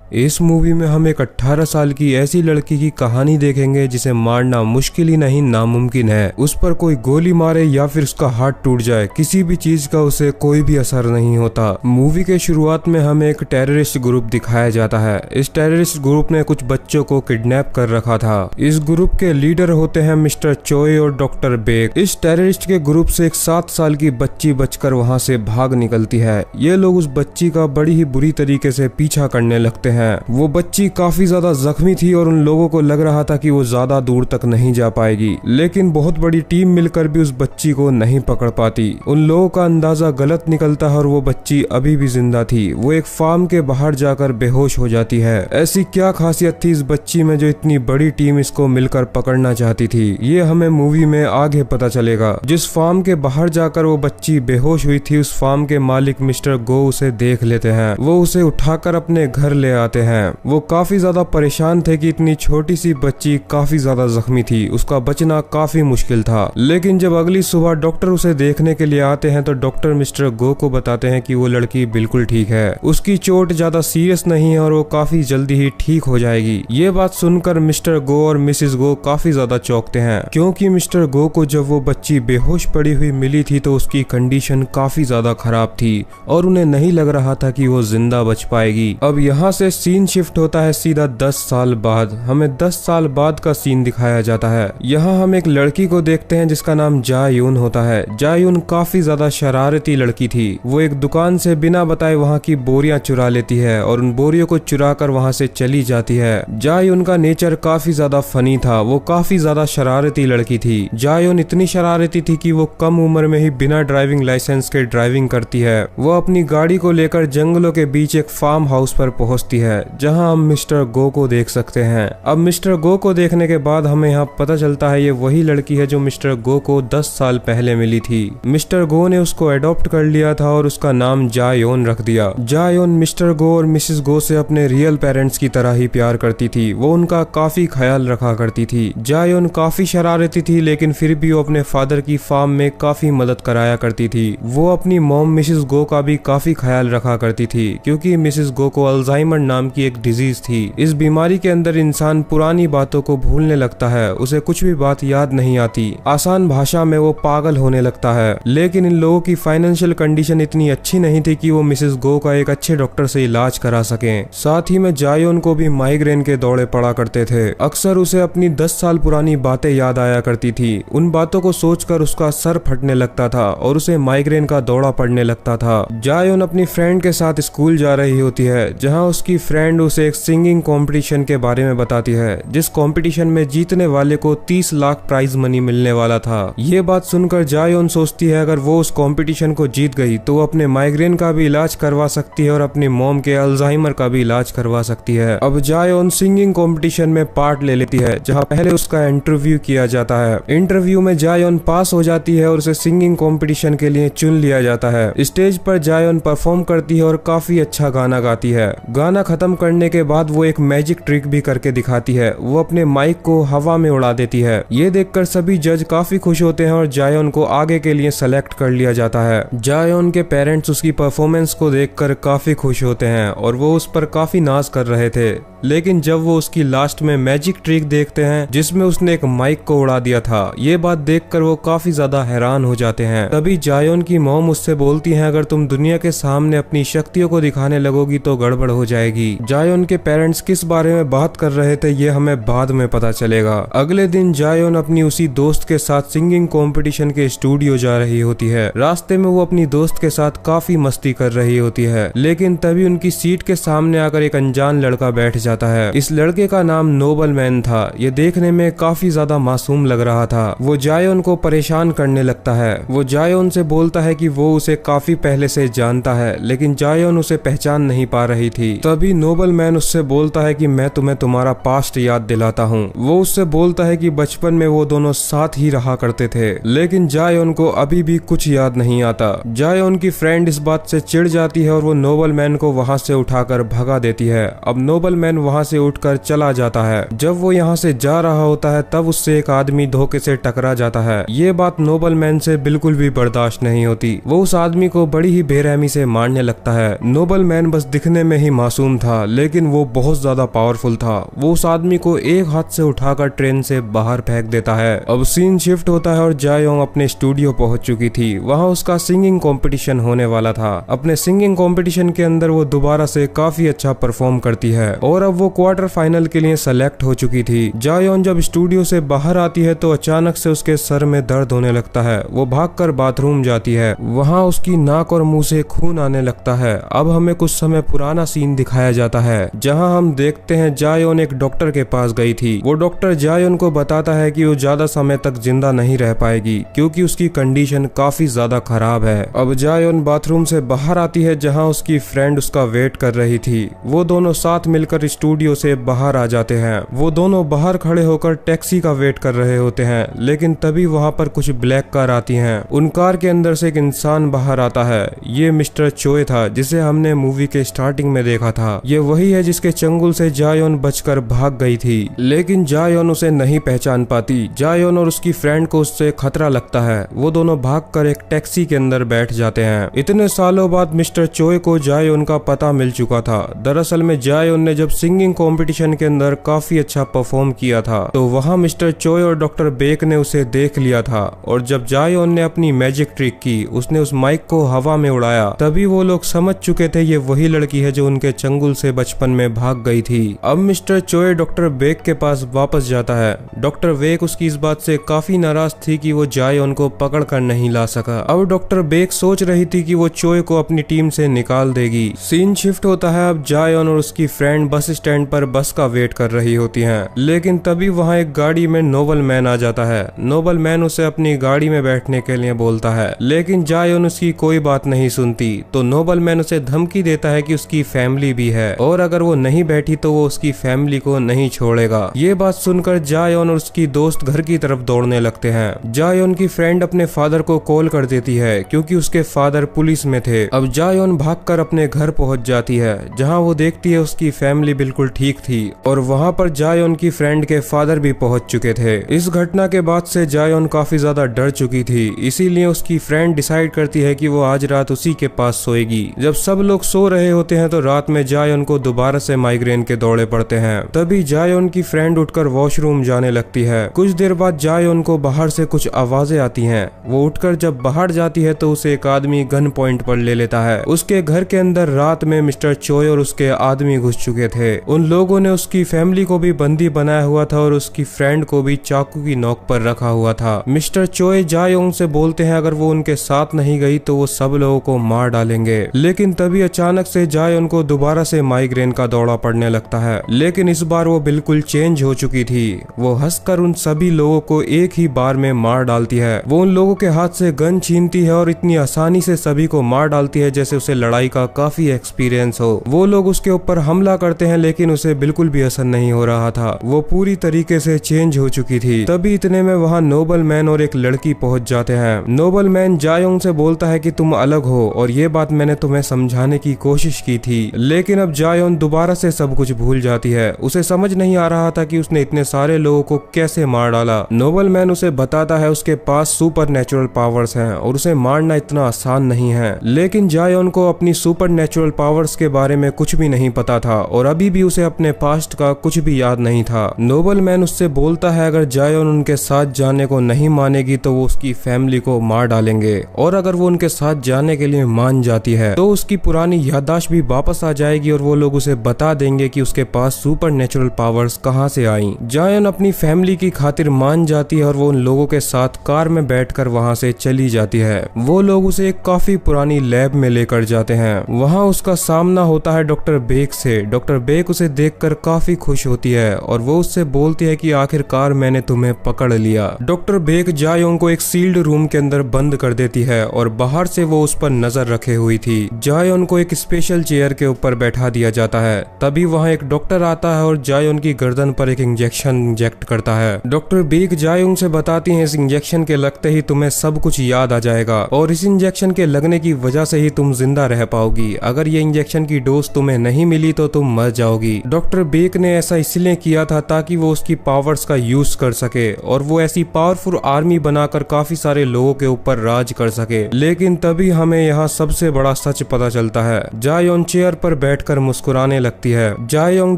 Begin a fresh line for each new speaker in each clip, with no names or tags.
इस मूवी में हम एक 18 साल की ऐसी लड़की की कहानी देखेंगे जिसे मारना मुश्किल ही नहीं नामुमकिन है। उस पर कोई गोली मारे या फिर उसका हाथ टूट जाए, किसी भी चीज का उसे कोई भी असर नहीं होता। मूवी के शुरुआत में हमें एक टेररिस्ट ग्रुप दिखाया जाता है। इस टेररिस्ट ग्रुप ने कुछ बच्चों को किडनैप कर रखा था। इस ग्रुप के लीडर होते हैं मिस्टर चोय और डॉक्टर बेक। इस टेररिस्ट के ग्रुप से एक 7 साल की बच्ची बचकर वहां से भाग निकलती है। ये लोग उस बच्ची का बड़ी ही बुरी तरीके से पीछा करने लगते हैं। वो बच्ची काफी ज्यादा जख्मी थी और उन लोगों को लग रहा था कि वो ज्यादा दूर तक नहीं जा पाएगी, लेकिन बहुत बड़ी टीम मिलकर भी उस बच्ची को नहीं पकड़ पाती। उन लोगों का अंदाजा गलत निकलता है और वो बच्ची अभी भी जिंदा थी। वो एक फार्म के बाहर जाकर बेहोश हो जाती है। ऐसी क्या खासियत थी इस बच्ची में जो इतनी बड़ी टीम इसको मिलकर पकड़ना चाहती थी, ये हमें मूवी में आगे पता चलेगा। जिस फार्म के बाहर जाकर वो बच्ची बेहोश हुई थी, उस फार्म के मालिक मिस्टर गो उसे देख लेते हैं। वो उसे उठाकर अपने घर ले आते हैं। वो काफी ज्यादा परेशान थे कि इतनी छोटी सी बच्ची काफी ज्यादा जख्मी थी, उसका बचना काफी मुश्किल था। लेकिन जब अगली सुबह डॉक्टर उसे देखने के लिए आते हैं तो डॉक्टर मिस्टर गो को बताते हैं कि वो लड़की बिल्कुल ठीक है, उसकी चोट ज्यादा सीरियस नहीं है और वो काफी जल्दी ही ठीक हो जाएगी। ये बात सुनकर मिस्टर गो और मिसेस गो काफी ज्यादा चौंकते हैं, क्योंकि मिस्टर गो को जब वो बच्ची बेहोश पड़ी हुई मिली थी तो उसकी कंडीशन काफी ज्यादा खराब थी और उन्हें नहीं लग रहा था कि वो जिंदा बच पाएगी। अब यहाँ से सीन शिफ्ट होता है सीधा 10 साल बाद। हमें 10 साल बाद का सीन दिखाया जाता है। यहाँ हम एक लड़की को देखते हैं जिसका नाम जायून होता है। जायून काफी ज्यादा शरारती लड़की थी। वो एक दुकान से बिना बताए वहाँ की बोरियां चुरा लेती है और उन बोरियों को चुरा कर वहाँ से चली जाती है। जायून का नेचर काफी ज्यादा फनी था। वो काफी ज्यादा शरारती लड़की थी। जायून इतनी शरारती थी कि वो कम उम्र में ही बिना ड्राइविंग लाइसेंस के ड्राइविंग करती है। वो अपनी गाड़ी को लेकर जंगलों के बीच एक फार्म हाउस पर पहुंचती है, जहां हम मिस्टर गो को देख सकते हैं। अब मिस्टर गो को देखने के बाद हमें यहाँ पता चलता है ये वही लड़की है जो मिस्टर गो को 10 साल पहले मिली थी। मिस्टर गो ने उसको अडॉप्ट कर लिया था और उसका नाम जायोन रख दिया। जायोन मिस्टर गो और मिसेस गो से अपने रियल पेरेंट्स की तरह ही प्यार करती थी। वो उनका काफी ख्याल रखा करती थी। जायोन काफी शरारती थी, लेकिन फिर भी वो अपने फादर की फार्म में काफी मदद कराया करती थी। वो अपनी मॉम मिसेस गो का भी काफी ख्याल रखा करती थी, क्योंकि मिसेस गो को अल्जाइमर नाम की एक डिजीज थी। इस बीमारी के अंदर इंसान पुरानी बातों को भूलने लगता है, उसे कुछ भी बात याद नहीं आती। आसान भाषा में वो पागल होने लगता है। लेकिन इन लोगों की फाइनेंशियल कंडीशन इतनी अच्छी नहीं थी कि वो मिसेस गो का एक अच्छे डॉक्टर से इलाज करा सकें। साथ ही में जायोन को भी माइग्रेन के दौरे पड़ा करते थे। अक्सर उसे अपनी 10 साल पुरानी बातें याद आया करती थी। उन बातों को सोचकर उसका सर फटने लगता था और उसे माइग्रेन का दौरा पड़ने लगता था। जायोन अपनी फ्रेंड के साथ स्कूल जा रही होती है, जहाँ उसकी फ्रेंड उसे एक सिंगिंग कंपटीशन के बारे में बताती है, जिस कंपटीशन में जीतने वाले को 30 लाख प्राइज मनी मिलने वाला था। ये बात सुनकर जायोन सोचती है अगर वो उस कंपटीशन को जीत गई तो वो अपने माइग्रेन का भी इलाज करवा सकती है और अपनी मॉम के अल्जाइमर का भी इलाज करवा सकती है। अब जायोन सिंगिंग कंपटीशन में पार्ट ले लेती है, जहाँ पहले उसका इंटरव्यू किया जाता है। इंटरव्यू में जायोन पास हो जाती है और उसे सिंगिंग कंपटीशन के लिए चुन लिया जाता है। स्टेज पर जायोन परफॉर्म करती है और काफी अच्छा गाना गाती है। गाना खत्म करने के बाद वो एक मैजिक ट्रिक भी करके दिखाती है। वो अपने माइक को हवा में उड़ा देती है। ये देखकर सभी जज काफी खुश होते हैं और जायोन को आगे के लिए सेलेक्ट कर लिया जाता है। जायोन के पेरेंट्स उसकी परफॉर्मेंस को देखकर काफी खुश होते हैं और वो उस पर काफी नाज कर रहे थे। लेकिन जब वो उसकी लास्ट में मैजिक ट्रिक देखते हैं जिसमें उसने एक माइक को उड़ा दिया था, ये बात देखकर वो काफी ज्यादा हैरान हो जाते हैं। तभी जायोन की मॉम उससे बोलती है अगर तुम दुनिया के सामने अपनी शक्तियों को दिखाने लगोगी तो गड़बड़ हो जाएगी। जायोन के पेरेंट्स किस बारे में बात कर रहे थे ये हमें बाद में पता चलेगा। अगले दिन जायोन अपनी उसी दोस्त के साथ सिंगिंग कंपटीशन के स्टूडियो जा रही होती है। रास्ते में वो अपनी दोस्त के साथ काफी मस्ती कर रही होती है, लेकिन तभी उनकी सीट के सामने आकर एक अनजान लड़का बैठ जाता है। इस लड़के का नाम नोबल मैन था। ये देखने में काफी ज्यादा मासूम लग रहा था। वो जायोन को परेशान करने लगता है। वो जायोन से बोलता है कि वो उसे काफी पहले से जानता है, लेकिन जायोन उसे पहचान नहीं पा रही थी। तभी नोबल मैन उससे बोलता है कि मैं तुम्हें तुम्हारा पास्ट याद दिलाता हूँ। वो उससे बोलता है कि बचपन में वो दोनों साथ ही रहा करते थे, लेकिन जायोन को अभी भी कुछ याद नहीं आता। जायोन की फ्रेंड इस बात से चिढ़ जाती है और वो नोबल मैन को वहाँ से उठाकर भगा देती है। अब नोबल मैन वहाँ से उठकर चला जाता है। जब वो यहाँ से जा रहा होता है तब उससे एक आदमी धोखे से टकरा जाता है। ये बात नोबल मैन से बिल्कुल भी बर्दाश्त नहीं होती। वो उस आदमी को बड़ी ही बेरहमी से मारने लगता है। नोबल मैन बस दिखने में ही मासूम कम था, लेकिन वो बहुत ज्यादा पावरफुल था। वो उस आदमी को एक हाथ से उठाकर ट्रेन से बाहर फेंक देता है। अब सीन शिफ्ट होता है और जायोंग अपने स्टूडियो पहुंच चुकी थी। वहां उसका सिंगिंग कंपटीशन होने वाला था। अपने सिंगिंग कंपटीशन के अंदर वो दोबारा से काफी अच्छा परफॉर्म करती है और अब वो क्वार्टर फाइनल के लिए सेलेक्ट हो चुकी थी। जायोन जब स्टूडियो से बाहर आती है तो अचानक से उसके सर में दर्द होने लगता है। वो भागकर बाथरूम जाती है। वहाँ उसकी नाक और मुंह से खून आने लगता है। अब हमें कुछ समय पुराना सीन दिखाया जाता है, जहाँ हम देखते हैं जायोन एक डॉक्टर के पास गई थी। वो डॉक्टर जायोन को बताता है कि वो ज्यादा समय तक जिंदा नहीं रह पाएगी क्योंकि उसकी कंडीशन काफी ज्यादा खराब है। अब जायोन बाथरूम से बाहर आती है, जहाँ उसकी फ्रेंड उसका वेट कर रही थी। वो दोनों साथ मिलकर स्टूडियो से बाहर आ जाते हैं। वो दोनों बाहर खड़े होकर टैक्सी का वेट कर रहे होते हैं, लेकिन तभी वहाँ पर कुछ ब्लैक कार आती हैं। उन कार के अंदर से एक इंसान बाहर आता है। ये मिस्टर चोए था, जिसे हमने मूवी के स्टार्टिंग में देखा था। ये वही है जिसके चंगुल से जायोन बचकर भाग गई थी, लेकिन जायोन उसे नहीं पहचान पाती। जायोन और उसकी फ्रेंड को उससे खतरा लगता है। वो दोनों भागकर एक टैक्सी के अंदर बैठ जाते हैं। इतने सालों बाद मिस्टर चोए को जायोन का पता मिल चुका था। दरअसल में जायोन ने जब सिंगिंग कंपटीशन के अंदर काफी अच्छा परफॉर्म किया था, तो वहाँ मिस्टर चोए और डॉक्टर बेक ने उसे देख लिया था। और जब जायोन ने अपनी मैजिक ट्रिक की, उसने उस माइक को हवा में उड़ाया, तभी वो लोग समझ चुके थे ये वही लड़की है जो उनके चंगुल से बचपन में भाग गई थी। अब मिस्टर चोए डॉक्टर बेक के पास वापस जाता है। डॉक्टर बेक उसकी इस बात से काफी नाराज थी कि वो जायोन को पकड़ कर नहीं ला सका। अब डॉक्टर बेक सोच रही थी कि वो चोए को अपनी टीम से निकाल देगी। सीन शिफ्ट होता है। अब जायोन और उसकी फ्रेंड बस स्टैंड पर बस का वेट कर रही होती हैं, लेकिन तभी वहाँ एक गाड़ी में नोबल मैन आ जाता है। नोबल मैन उसे अपनी गाड़ी में बैठने के लिए बोलता है, लेकिन जायोन उसकी कोई बात नहीं सुनती। तो नोबल मैन उसे धमकी देता है कि उसकी फैमिली भी है और अगर वो नहीं बैठी तो वो उसकी फैमिली को नहीं छोड़ेगा। ये बात सुनकर जायोन और उसकी दोस्त घर की तरफ दौड़ने लगते हैं। जायोन की फ्रेंड अपने फादर को कॉल कर देती है क्योंकि उसके फादर पुलिस में थे। अब जायोन भागकर अपने घर पहुंच जाती है, जहां वो देखती है उसकी फैमिली बिल्कुल ठीक थी और वहां पर जायोन की फ्रेंड के फादर भी पहुंच चुके थे। इस घटना के बाद से जायोन काफी ज्यादा डर चुकी थी, इसीलिए उसकी फ्रेंड डिसाइड करती है कि वो आज रात उसी के पास सोएगी। जब सब लोग सो रहे होते हैं तो रात में जायोन को दोबारा से माइग्रेन के दौरे पड़ते हैं। तभी जायोन की फ्रेंड उठकर वॉशरूम जाने लगती है। कुछ देर बाद जायोन को बाहर से कुछ आवाजें आती हैं। वो उठकर जब बाहर जाती है तो उसे एक आदमी गन पॉइंट पर ले लेता है। उसके घर के अंदर रात में मिस्टर चोए और उसके आदमी घुस चुके थे। उन लोगों ने उसकी फैमिली को भी बंदी बनाया हुआ था और उसकी फ्रेंड को भी चाकू की नोक पर रखा हुआ था। मिस्टर चोए जायोंग से बोलते हैं अगर वो उनके साथ नहीं गई तो वो सब लोगों को मार डालेंगे, लेकिन तभी अचानक से जायोन को दोबारा से माइग्रेन का दौरा पड़ने लगता है। लेकिन इस बार वो बिल्कुल चेंज हो चुकी थी। वो हंसकर उन सभी लोगों को एक ही बार में मार डालती है। वो उन लोगों के हाथ से गन छीनती है और इतनी आसानी से सभी को मार डालती है जैसे उसे लड़ाई का काफी एक्सपीरियंस हो। वो लोग उसके ऊपर हमला करते हैं, लेकिन उसे बिल्कुल भी असर नहीं हो रहा था। वो पूरी तरीके से चेंज हो चुकी थी। तभी इतने में वहाँ नोबल मैन और एक लड़की पहुंच जाते हैं। नोबल मैन जायोंग से बोलता है कि तुम अलग हो और ये बात मैंने तुम्हें समझाने की कोशिश की थी, लेकिन अब जायोन दोबारा से सब कुछ भूल जाती है। उसे समझ नहीं आ रहा था कि उसने इतने सारे लोगों को कैसे मार डाला। नोबल मैन उसे बताता है उसके पास सुपर नेचुरल पावर्स हैं और उसे मारना इतना आसान नहीं है, लेकिन जायोन को अपनी सुपर नेचुरल पावर्स के बारे में कुछ भी नहीं पता था और अभी भी उसे अपने पास्ट का कुछ भी याद नहीं था। नोबल मैन उससे बोलता है अगर जायोन उनके साथ जाने को नहीं मानेगी तो वो उसकी फैमिली को मार डालेंगे और अगर वो उनके साथ जाने के लिए मान जाती है तो उसकी पुरानी याददाश्त भी वापस आ जाएगी और वो लोग उसे बता देंगे कि उसके पास सुपर नेचुरल पावर्स कहां से आई। जायोन अपनी फैमिली की खातिर मान जाती है और वो उन लोगों के साथ कार में बैठकर वहां से चली जाती है। वो लोग उसे एक काफी पुरानी लैब में लेकर जाते हैं। वहां उसका सामना होता है डॉक्टर बेक से। डॉक्टर बेक उसे देखकर काफी खुश होती है और वो उससे बोलती है कि आखिरकार मैंने तुम्हें पकड़ लिया। डॉक्टर बेक जायोंग को एक सील्ड रूम के अंदर बंद कर देती है और बाहर से वो उस पर नजर रखे हुई थी। जायोन को एक स्पेशल चेयर के ऊपर बैठा दिया जाता है। तभी वहाँ एक डॉक्टर आता है और जायोन की गर्दन पर एक इंजेक्शन इंजेक्ट करता है। डॉक्टर बेक जायोंग से बताती है इस इंजेक्शन के लगते ही तुम्हें सब कुछ याद आ जाएगा और इस इंजेक्शन के लगने की वजह से ही तुम जिंदा रह पाओगी। अगर ये इंजेक्शन की डोज तुम्हें नहीं मिली तो तुम मर जाओगी। डॉक्टर बेक ने ऐसा इसलिए किया था ताकि वो उसकी पावर्स का यूज कर सके और वो ऐसी पावरफुल आर्मी बनाकर काफी सारे लोगों के ऊपर राज कर सके। लेकिन तभी हमें यहाँ सबसे बड़ा सच पता चलता है। जायोन चेयर पर बैठकर देखकर मुस्कुराने लगती है। जायोंग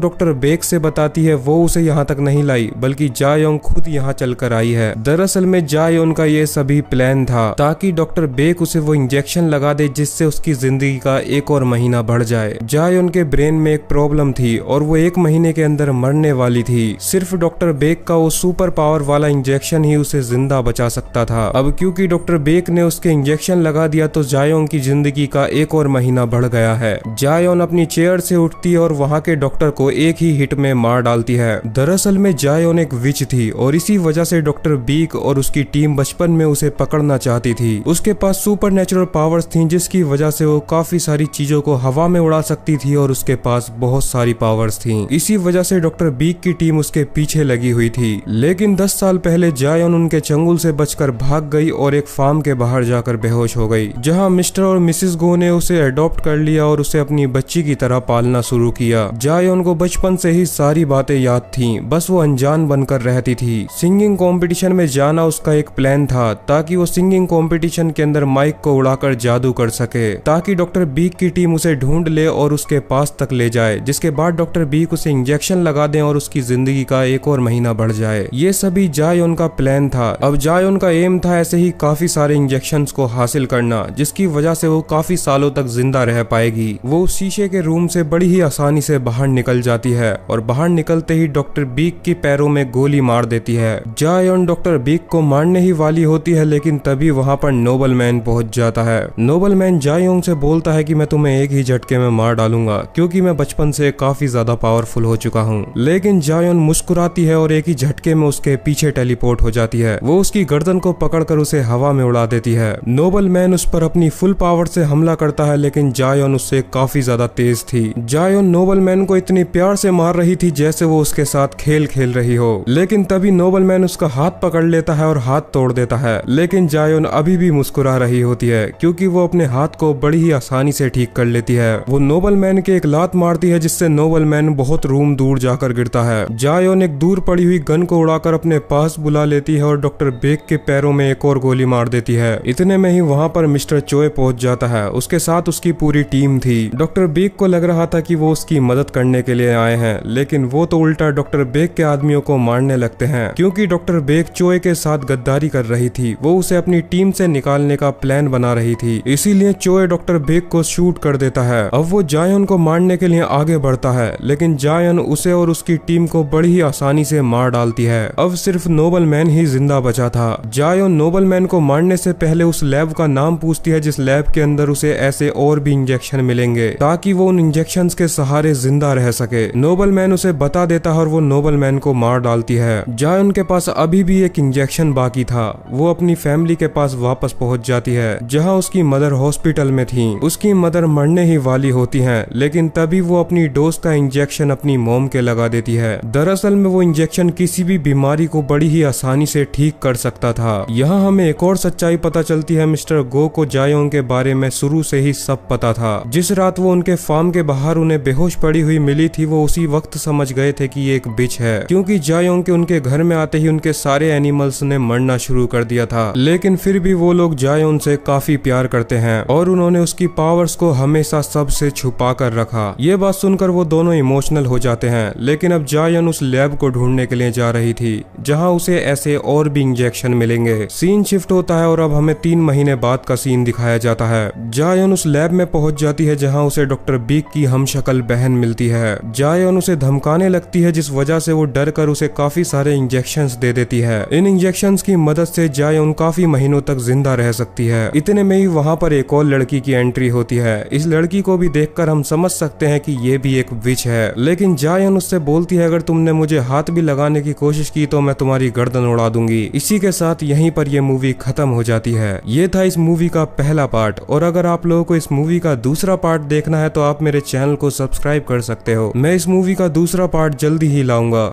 डॉक्टर बेक से बताती है वो उसे यहाँ तक नहीं लाई, बल्कि जायोंग खुद यहाँ चलकर आई है। दरअसल में जायोंग का ये सभी प्लान था ताकि डॉक्टर बेक उसे वो इंजेक्शन लगा दे जिससे उसकी जिंदगी का एक और महीना बढ़ जाए। जायोंग के ब्रेन में एक प्रॉब्लम थी और वो 1 महीने के अंदर मरने वाली थी। सिर्फ डॉक्टर बेक का वो सुपर पावर वाला इंजेक्शन ही उसे जिंदा बचा सकता था। अब क्योंकि डॉक्टर बेक ने उसके इंजेक्शन लगा दिया तो जायोंग की जिंदगी का एक और महीना बढ़ गया है। जायोंग अपनी चेयर से उठती है और वहाँ के डॉक्टर को एक ही हिट में मार डालती है। दरअसल में जायोंग एक विच थी और इसी वजह से डॉक्टर बेक और उसकी टीम बचपन में उसे पकड़ना चाहती थी। उसके पास सुपर नेचुरल पावर्स थी जिसकी वजह से वो काफी सारी चीजों को हवा में उड़ा सकती थी और उसके पास बहुत सारी पावर्स थी। इसी वजह से डॉक्टर बेक की टीम उसके पीछे लगी हुई थी। लेकिन 10 साल पहले जायोंग उनके चंगुल से बचकर भाग गई और एक फार्म के बाहर जाकर बेहोश हो गई, जहाँ मिस्टर और मिसेस गो ने उसे अडॉप्ट कर लिया और उसे अपनी बच्ची की तरह पालना शुरू किया। जायोंग को बचपन से ही सारी बातें याद थी, बस वो अनजान बनकर रहती थी। सिंगिंग कंपटीशन में जाना उसका एक प्लान था ताकि वो सिंगिंग कंपटीशन के अंदर माइक को उड़ाकर जादू कर सके, ताकि डॉक्टर बेक की टीम उसे ढूंढ ले और उसके पास तक ले जाए, जिसके बाद डॉक्टर बेक उसे इंजेक्शन लगा दें और उसकी जिंदगी का एक और महीना बढ़ जाए। ये सभी जायोंग का प्लान था। अब जायोंग का एम था ऐसे ही काफी सारे इंजेक्शंस को हासिल करना, जिसकी वजह से वो काफी सालों तक जिंदा रह पाएगी। वो उस शीशे के रूम से बड़ी ही आसानी से बाहर निकल जाती है और बाहर निकलते ही डॉक्टर बेक के पैरों में गोली मार देती है। जायोंग डॉक्टर बेक को मारने ही वाली होती है, लेकिन तभी वहाँ पर नोबलमैन पहुंच जाता है। नोबलमैन जायोंग से बोलता है कि मैं तुम्हें एक ही झटके में मार डालूंगा क्योंकि मैं बचपन से काफी ज्यादा पावरफुल हो चुका हूँ। लेकिन जायोंग मुस्कुराती है और एक ही झटके में उसके पीछे टेलीपोर्ट हो जाती है। वो उसकी गर्दन को पकड़कर उसे हवा में उड़ा देती है। नोबलमैन उस पर अपनी फुल पावर से हमला करता है, लेकिन जायोंग उससे काफी ज्यादा तेज थी। जायोंग नोबलमैन को इतनी प्यार से मार रही थी जैसे वो उसके साथ खेल खेल रही हो, लेकिन तभी नोबलमैन उसका हाथ पकड़ लेता है और हाथ तोड़ देता है। लेकिन जायोंग अभी भी मुस्कुरा रही होती है क्योंकि वो अपने हाथ को बड़ी ही आसानी से ठीक कर लेती है। वो नोबलमैन के एक लात मारती है जिससे नोबलमैन बहुत रूम दूर जाकर गिरता है। जायोंग एक दूर पड़ी हुई गन को उड़ाकर अपने पास बुला लेती है और डॉक्टर बेक के पैरों में एक और गोली मार देती है। इतने में ही वहाँ पर मिस्टर चोए पहुंच जाता है, उसके साथ उसकी पूरी टीम थी। डॉक्टर बेक को लग रहा था कि वो उसकी मदद करने के लिए आए हैं, लेकिन वो तो उल्टा डॉक्टर बेक के आदमियों को मारने लगते हैं क्योंकि डॉक्टर बेक चोए के साथ गद्दारी कर रही थी। वो उसे अपनी टीम से निकालने का प्लान बना रही थी, इसीलिए चोए डॉक्टर बेक को शूट कर देता है। अब वो जायोंग को मारने के लिए आगे बढ़ता है, लेकिन जायोंग उसे और उसकी टीम को बड़ी ही आसानी से मार डालती है। अब सिर्फ नोबलमैन ही जिंदा बचा था। जायोंग नोबलमैन को मारने से पहले उस लैब का नाम पूछती है जिस लैब के अंदर उसे ऐसे और भी इंजेक्शन मिलेंगे ताकि वो उन इंजेक्शंस के सहारे जिंदा रह सके। नोबलमैन उसे बता देता है और वो नोबलमैन को मार डालती है। जायोंग के पास अभी भी एक इंजेक्शन बाकी था। वो अपनी फैमिली के पास वापस पहुंच जाती है जहां उसकी मदर हॉस्पिटल में थी। उसकी मदर मरने ही वाली होती हैं, लेकिन तभी वो अपनी डोज का इंजेक्शन अपनी मॉम के लगा देती है। दरअसल में वो इंजेक्शन किसी भी बीमारी को बड़ी ही आसानी से ठीक कर सकता था। यहाँ हमें एक और सच्चाई पता चलती है, मिस्टर गो को जायोंग के बारे में शुरू से ही सब पता था। जिस रात वो उनके फार्म के बाहर उन्हें बेहोश पड़ी हुई मिली थी, वो उसी वक्त समझ गए थे कि ये एक बिच है, क्योंकि जायोंग के उनके घर में आते ही उनके सारे एनिमल्स ने मरना शुरू कर दिया था। लेकिन फिर भी वो लोग जायोंग से काफी प्यार करते हैं और उन्होंने उसकी पावर्स को हमेशा सबसे छुपा कर रखा। ये बात सुनकर वो दोनों इमोशनल हो जाते हैं। लेकिन अब जायोंग उस लैब को ढूंढने के लिए जा रही थी जहां उसे ऐसे और भी इंजेक्शन मिलेंगे। सीन शिफ्ट होता है और अब हमें 3 महीने बाद का सीन दिखाया जाता है। जायोंग उस लैब में पहुंच जाती है जहां उसे डॉक्टर बेक की हमशक्ल बहन मिलती है। जायोंग उसे धमकाने लगती है जिस वजह से वो डर कर उसे काफी सारे इंजेक्शंस दे देती है। इन इंजेक्शंस की मदद से जायोंग काफी महीनों तक जिंदा रह सकती है। इतने में ही वहाँ पर एक और लड़की की एंट्री होती है। इस लड़की को भी देखकर हम समझ सकते हैं कि ये भी एक विच है, लेकिन जायोंग उससे बोलती है अगर तुमने मुझे हाथ भी लगाने की कोशिश की तो मैं तुम्हारी गर्दन उड़ा दूंगी। इसी के साथ यहीं पर यह मूवी खत्म हो जाती है। ये था इस मूवी का पहला पार्ट, और अगर आप लोगों को इस मूवी का दूसरा पार्ट देखना है तो आप मेरे चैनल को सब्सक्राइब कर सकते हो। मैं इस मूवी का दूसरा पार्ट जल्दी ही लाऊंगा।